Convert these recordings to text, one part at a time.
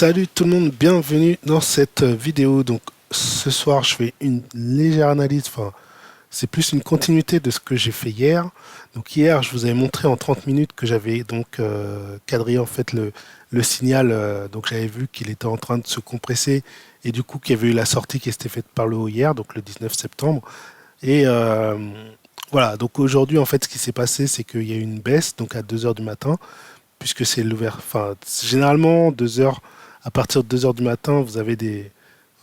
Salut tout le monde, bienvenue dans cette vidéo. Donc ce soir je fais une légère analyse, enfin c'est plus une continuité de ce que j'ai fait hier. Donc hier je vous avais montré en 30 minutes que j'avais donc quadrillé en fait le signal, donc j'avais vu qu'il était en train de se compresser et du coup qu'il y avait eu la sortie qui s'était faite par le haut hier, donc le 19 septembre. Et voilà, donc aujourd'hui en fait ce qui s'est passé c'est qu'il y a eu une baisse donc à 2 heures du matin puisque c'est l'ouvert. Enfin, généralement, 2 heures, à partir de 2 heures du matin, vous avez des.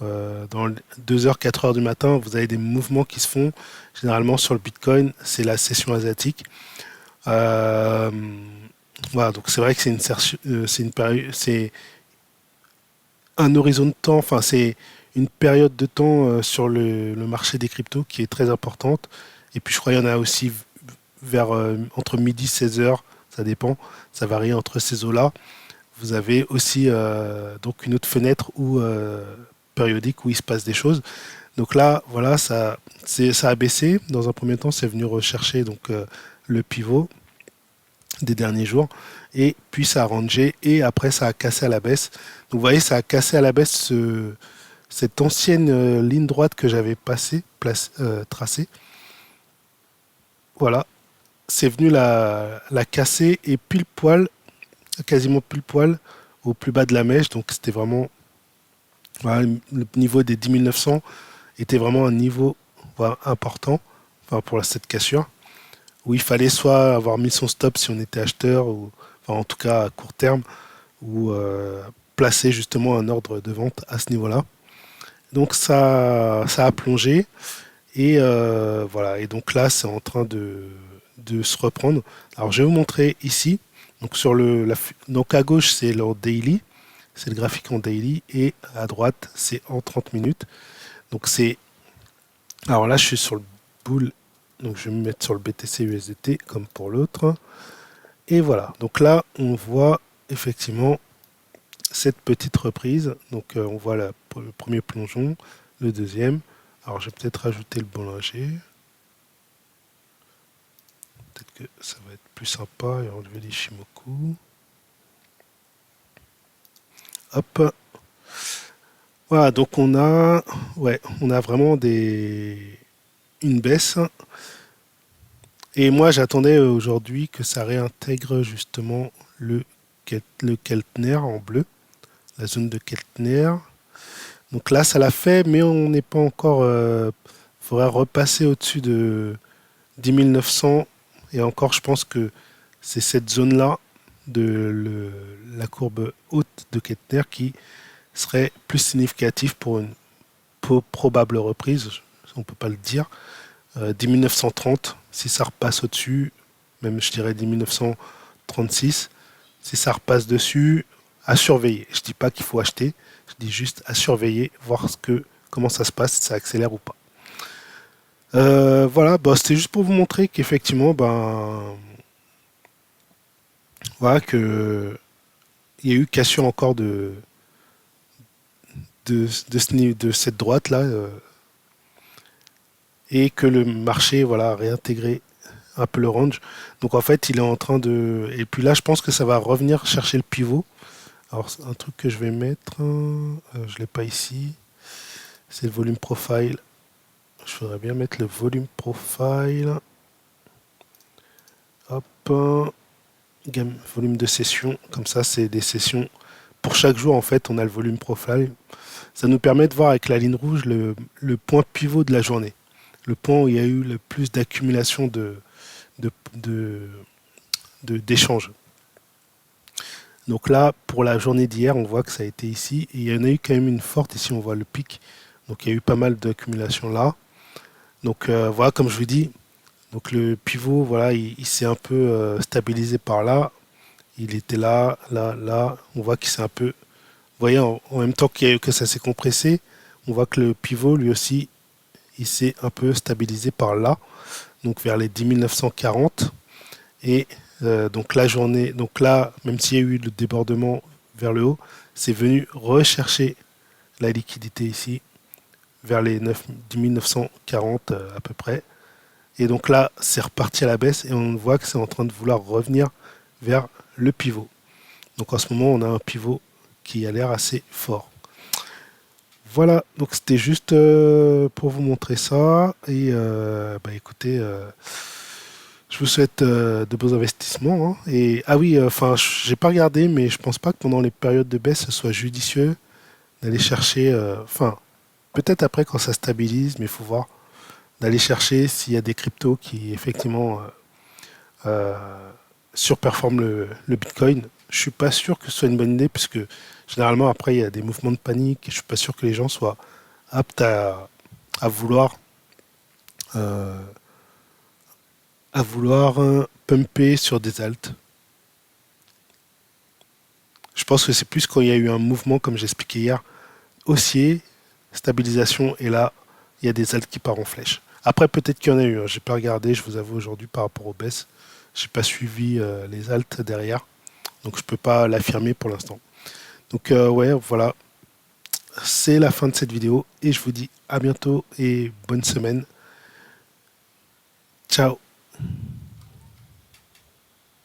Dans 2 heures, 4 heures du matin, vous avez des mouvements qui se font. Généralement, sur le Bitcoin, c'est la session asiatique. Euh, voilà, donc c'est vrai que c'est une période, c'est un horizon de temps, enfin, c'est une période de temps sur le marché des cryptos qui est très importante. Et puis, je crois qu'il y en a aussi vers entre midi et 16 heures, ça dépend, ça varie entre ces eaux-là. Vous avez aussi donc une autre fenêtre où, périodique où il se passe des choses. Donc là, voilà, ça a baissé. Dans un premier temps, c'est venu rechercher donc, le pivot des derniers jours. Et puis ça a rangé et après ça a cassé à la baisse. Donc vous voyez, ça a cassé à la baisse cette ancienne ligne droite que j'avais tracée. Voilà, c'est venu la casser et pile poil, quasiment pile poil au plus bas de la mèche. Donc c'était vraiment, voilà, le niveau des 10 900 était vraiment un niveau, voilà, important, enfin, pour cette cassure, où il fallait soit avoir mis son stop si on était acheteur, ou enfin, en tout cas à court terme, ou placer justement un ordre de vente à ce niveau-là. Donc ça a plongé et voilà. Et donc là, c'est en train de se reprendre. Alors je vais vous montrer ici. Donc donc à gauche, c'est le daily, c'est le graphique en daily, et à droite, c'est en 30 minutes. Donc c'est, alors là, je suis sur le bull, donc je vais me mettre sur le BTC USDT comme pour l'autre. Et voilà. Donc là, on voit effectivement cette petite reprise. Donc on voit le premier plongeon, le deuxième. Alors je vais peut-être rajouter le Bollinger. Peut-être que ça va être plus sympa et enlever les Shimoku. Hop. Voilà, donc on a vraiment une baisse. Et moi, j'attendais aujourd'hui que ça réintègre justement le Keltner en bleu, la zone de Keltner. Donc là, ça l'a fait, mais on n'est pas encore. Il faudrait repasser au-dessus de 10 900. Et encore, je pense que c'est cette zone-là la courbe haute de Keltner qui serait plus significative pour une probable reprise. On ne peut pas le dire. 10 930, si ça repasse au-dessus, même je dirais 10 936, si ça repasse dessus, à surveiller. Je dis pas qu'il faut acheter, je dis juste à surveiller, voir comment ça se passe, si ça accélère ou pas. Voilà, bah, c'était juste pour vous montrer qu'effectivement, ben, voilà, il y a eu cassure encore de cette droite-là, et que le marché, voilà, a réintégré un peu le range. Donc en fait, il est en train de. Et puis là, je pense que ça va revenir chercher le pivot. Alors, un truc que je vais mettre, je ne l'ai pas ici, c'est le volume profile. Je voudrais bien mettre le volume profile. Hop, volume de session. Comme ça, c'est des sessions. Pour chaque jour, en fait, on a le volume profile. Ça nous permet de voir avec la ligne rouge le point pivot de la journée. Le point où il y a eu le plus d'accumulation de, de, d'échanges. Donc là, pour la journée d'hier, on voit que ça a été ici. Et il y en a eu quand même une forte. Ici, on voit le pic. Donc il y a eu pas mal d'accumulation là. Donc voilà, comme je vous dis, donc le pivot, voilà, il s'est un peu stabilisé par là. Il était là, là, là. On voit qu'il s'est un peu. Vous voyez, en même temps que ça s'est compressé, on voit que le pivot, lui aussi, il s'est un peu stabilisé par là. Donc vers les 10 940. Et donc la journée, donc là, même s'il y a eu le débordement vers le haut, c'est venu rechercher la liquidité ici vers les 10 940 à peu près. Et donc là, c'est reparti à la baisse et on voit que c'est en train de vouloir revenir vers le pivot. Donc en ce moment, on a un pivot qui a l'air assez fort. Voilà, donc c'était juste pour vous montrer ça. Et bah écoutez, je vous souhaite de beaux investissements, hein. Et ah oui, enfin, j'ai pas regardé, mais je pense pas que pendant les périodes de baisse, ce soit judicieux d'aller chercher. Enfin, peut-être après quand ça stabilise, mais il faut voir d'aller chercher s'il y a des cryptos qui effectivement surperforment le Bitcoin. Je suis pas sûr que ce soit une bonne idée, puisque généralement après il y a des mouvements de panique et je suis pas sûr que les gens soient aptes à vouloir euh, pumper sur des alts. Je pense que c'est plus quand il y a eu un mouvement, comme j'expliquais hier, haussier, stabilisation, et là, il y a des alts qui partent en flèche. Après, peut-être qu'il y en a eu, hein. J'ai pas regardé, je vous avoue, aujourd'hui par rapport aux baisses. J'ai pas suivi les alts derrière, donc je peux pas l'affirmer pour l'instant. Donc ouais, voilà, c'est la fin de cette vidéo et je vous dis à bientôt et bonne semaine. Ciao.